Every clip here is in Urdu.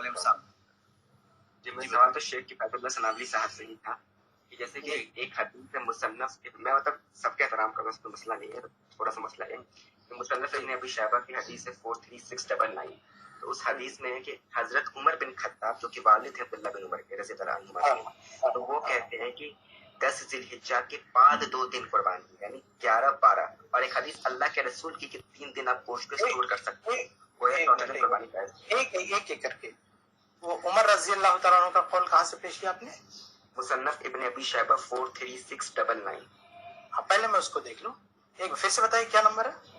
وعلیکم السلام. جی میرا سوال تو شیخ کفایت اللہ سنابلی صاحب سے ہی تھا کہ جیسے کہ ایک حدیث مصنف، میں مطلب سب کے احترام کرنا، اس میں مسئلہ نہیں ہے، تھوڑا سا مسئلہ ہے کہ مصنف ابن ابی شیبہ کی حدیث ہے 43699. تو اس حدیث میں ہے کہ حضرت عمر بن خطاب جو کہ والد ہیں عبداللہ بن عمر کے رضی اللہ عنہما، تو وہ کہتے ہیں کہ 10 ذی الحجہ کے بعد 2 دن قربانی، یعنی 11-12. اور ایک حدیث اللہ کے رسول کی کہ 3 دن آپ گوشت کو اسٹور کر سکتے ہیں، وہ ہے چوتھے دن قربانی کا. ایک کر کے وہ عمر رضی اللہ تعالیٰ عنہ کا قول کہاں سے پیش کیا آپ نے؟ مصنف ابن ابی شیبہ 43699. پہلے میں اس کو دیکھ لوں. ایک پھر سے بتائیے کیا نمبر ہے؟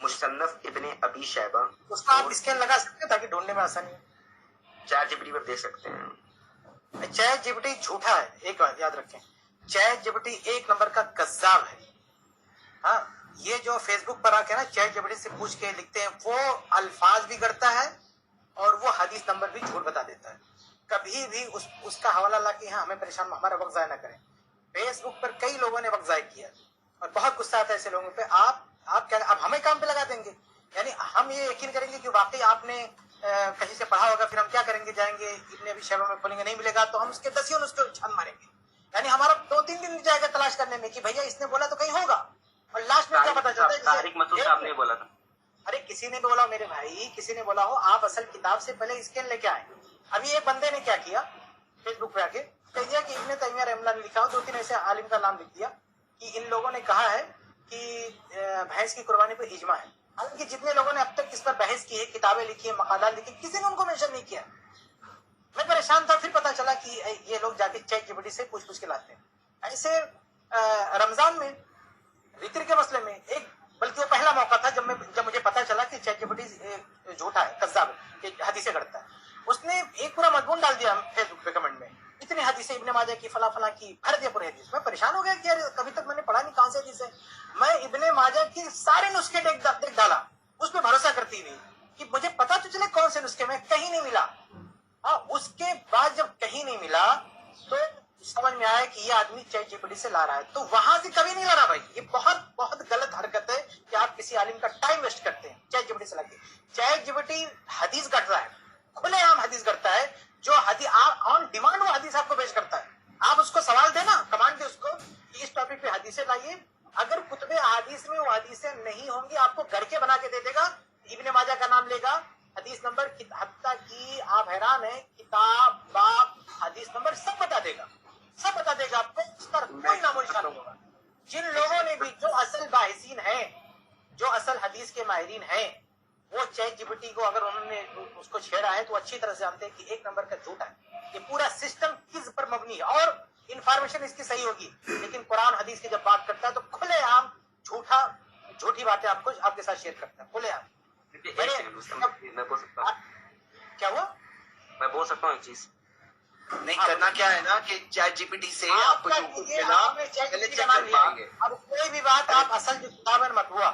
مصنف ابن ابی شیبہ. اس کا آپ اسکین لگا سکتے ہیں تاکہ ڈھونڈنے میں آسانی ہو. چیٹ جی پی ٹی پر دیکھ سکتے ہیں. چیٹ جی پی ٹی جھوٹا ہے، ایک بات یاد رکھیں، چیٹ جی پی ٹی ایک نمبر کا کذاب ہے. ہاں، یہ جو فیس بک پر آ کے نا چیٹ جی پی ٹی سے پوچھ کے لکھتے ہیں، وہ الفاظ بھی کرتا ہے اور وہ حدیث نمبر بھی جھوٹ بتا دیتا ہے. کبھی بھی اس کا حوالہ لا کے ہمیں پریشان، ہمارا وقت ضائع نہ کریں. فیس بک پر کئی لوگوں نے وقت ضائع کیا اور بہت غصہ آتا ہے ایسے لوگوں پہ. آپ کیا اب ہمیں کام پہ لگا دیں گے؟ یعنی ہم یہ یقین کریں گے کہ واقعی آپ نے کہیں سے پڑھا ہوگا، پھر ہم کیا کریں گے، جائیں گے ابن ابی شیبہ میں کھولیں گے، نہیں ملے گا تو ہم اس کے 10 نسخے چھان ماریں گے. یعنی ہمارا 2-3 دن جائے گا تلاش کرنے میں کہ بھیا اس نے بولا تو کہیں ہوگا، اور لاسٹ میں کیا پتا چلتا ہے طارق مسعود صاحب نے بولا تھا. ارے کسی نے بولا میرے بھائی، کسی نے بولا ہو، آپ اصل کتاب سے پہلے اسکین لے کے آئے. ابھی ایک بندے نے کیا کیا، فیس بک پہ آ کے کہہ دیا کہ ابن تیمیہ رحمہ اللہ نے لکھا ہو، 2-3 ایسے عالم کا نام لکھ دیا کہ ان لوگوں نے کہا ہے کہ بھینس کی قربانی پہ اجماع ہے. حالانکہ جتنے لوگوں نے اب تک اس پر بحث کی ہے، کتابیں لکھی ہیں، مقالات لکھی، کسی نے ان کو مینشن نہیں کیا. میں پریشان تھا، پھر پتا چلا کہ یہ لوگ جا کے چیٹ جی پی ٹی سے پوچھ کے لاتے ہیں. ایسے رمضان میں وطر کے مسئلے میں ایک، بلکہ وہ پہلا موقع تھا جب مجھے پتا چلا کہ چیٹ جی پی ٹی جھوٹا ہے، کذاب ہے، کہ حدیثیں گڑتا ہے. اس نے ایک پورا مضمون ڈال دیا فیس بک پہ کمنٹ میں، اتنے حدیثیں ابن ماجہ کی فلاں فلاں کی، بھر دیا پورے حدیث. میں پریشان ہو گیا کہ یار کبھی تک میں نے پڑھا نہیں کہاں سے حدیث ہے. میں ابن ماجہ کی سارے نسخے دیکھ ڈالا، اس پہ بھروسہ کرتی ہوئی کہ مجھے پتا تو چلے کون سے نسخے میں، کہیں نہیں ملا. ہاں، اس کے بعد جب کہیں نہیں ملا تو سمجھ میں آیا کہ یہ آدمی چیٹ جی پی ٹی سے لا رہا ہے. تو وہاں سے کبھی نہیں لا رہا بھائی، یہ بہت بہت غلط حرکت ہے کہ آپ کسی عالم کا ٹائم ویسٹ کرتے ہیں چیٹ جی پی ٹی سے لا کے. چیٹ جی پی ٹی حدیث گھٹ رہا ہے، کھلے عام حدیث کرتا ہے، جو حدیث آن ڈیمانڈ وہ حدیث آپ کو پیش کرتا ہے. آپ اس کو سوال دیں نا، کمانڈ دے اس کو کہ اس ٹاپک پہ حدیثیں لائیے. اگر کتب احادیث میں وہ حدیثیں نہیں ہوں گی، آپ کو گھر کے بنا کے دے دے گا. ابن ماجہ کا نام لے گا، حدیث نمبر، حتیٰ کہ آپ حیران ہیں، کتاب باب حدیث نمبر سب بتا دے گا، سب بتا دے گا آپ کو. اس پر کوئی نام و نشان نہیں ہوگا. جن لوگوں نے بھی، جو اصل باحثین ہیں، جو اصل حدیث کے ماہرین ہیں، وہ چیٹ جی پی ٹی کو اگر انہوں نے اس کو چھیڑا ہے تو اچھی طرح سے جانتے ہیں کہ ایک نمبر کا جھوٹ ہے. یہ پورا سسٹم کس پر مبنی ہے، اور انفارمیشن اس کی صحیح ہوگی، لیکن قرآن حدیث کی جب بات کرتا ہے تو کھلے عام جھوٹی باتیں آپ کے ساتھ شیئر کرتا ہے، کھلے عام. میں بول سکتا ہوں، کیا ہوا؟ میں بول سکتا ہوں ایک چیز. نہیں کرنا کیا ہے نا کہ چیٹ جی پی ٹی سے آپ کو اب کوئی بھی بات آپ اصل جو کتاب ہے مت ہوا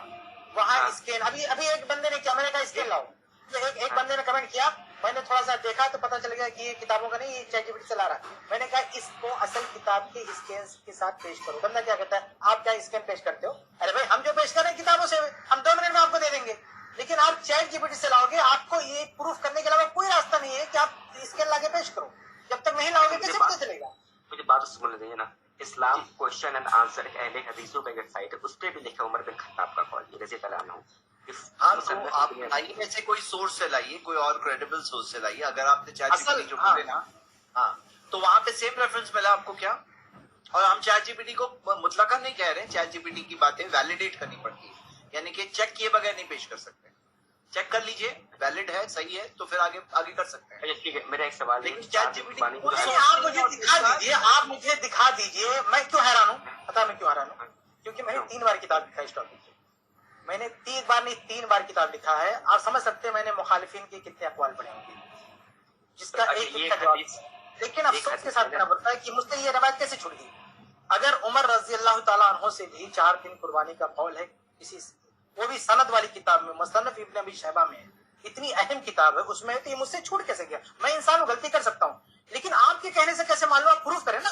وہاں اسکین. ابھی ایک بندے نے کیا، میں نے کہا اسکین لاؤ، ایک بندے نے کمنٹ کیا، میں نے تھوڑا سا دیکھا تو پتا چل گیا کہ یہ کتابوں کا نہیں، یہ چیٹ جی پی ٹی سے لا رہا ہے. میں نے کہا اس کو اصل کتاب کے اسکین کے ساتھ پیش کرو. بندہ کیا کہتا ہے، آپ کیا اسکین پیش کرتے ہو؟ ارے بھائی ہم جو پیش کر رہے ہیں کتابوں سے ہم 2 منٹ میں آپ کو دے دیں گے، لیکن آپ چیٹ جی پی ٹی سے لاؤ گے، آپ کو یہ پروف کرنے کے علاوہ کوئی راستہ نہیں ہے کہ آپ اسکین لا کے پیش کرو. جب تک نہیں لاؤ گے کیسے پتا چلے گا؟ مجھے بات سمجھ لیجیے نا. اسلام کوشچن اینڈ آنسر اہل حدیثوں کا ویب سائٹ ہے، اس پہ بھی لکھا عمر بن خطاب کا قول رضی اللہ عنہ. ہاں تو آپ لائیے میں سے کوئی سورس سے لائیے، کوئی اور کریڈیبل سورس سے لائیے. اگر آپ نے چیٹ جی پی ٹی جو بولے نا، ہاں تو وہاں پہ سیم ریفرنس ملا آپ کو کیا؟ اور ہم چیٹ جی پی ٹی کو مطلقاً نہیں کہہ رہے ہیں، چیٹ جی پی ٹی کی باتیں ویلیڈیٹ کرنی پڑتی ہے، یعنی کہ چیک کیے بغیر نہیں پیش کر سکتے. چیک کر لیجئے، ویلڈ ہے، صحیح ہے تو پھر آگے کر سکتے ہیں. ٹھیک ہے، میرا ایک سوال ہے، چیٹ جی پی ٹی آپ مجھے دکھا دیجئے. میں کیوں حیران ہوں پتا، میں کیوں حیران ہوں؟ کیونکہ میں نے 3 بار کتاب لکھا ہے اس ٹاپک پہ. میں نے 3 بار کتاب لکھا ہے. آپ سمجھ سکتے ہیں میں نے مخالفین کے کتنے اقوال پڑھے ہوں گے، جس کا ایک کا جواب. لیکن افسوس کے ساتھ کہنا پڑتا ہے کہ مجھ سے یہ روایت کیسے چھوٹ گئی. اگر عمر رضی اللہ تعالیٰ عنہ سے بھی 4 دن قربانی کا قول ہے کسی، وہ بھی سند والی کتاب میں، مصنف ابن ابی شیبہ میں، اتنی اہم کتاب ہے اس میں، تو یہ مجھ سے چھوٹ کیسے گیا؟ میں انسان ہوں، غلطی کر سکتا ہوں، لیکن آپ کے کہنے سے کیسے معلوم؟ آپ پروف کریں نا.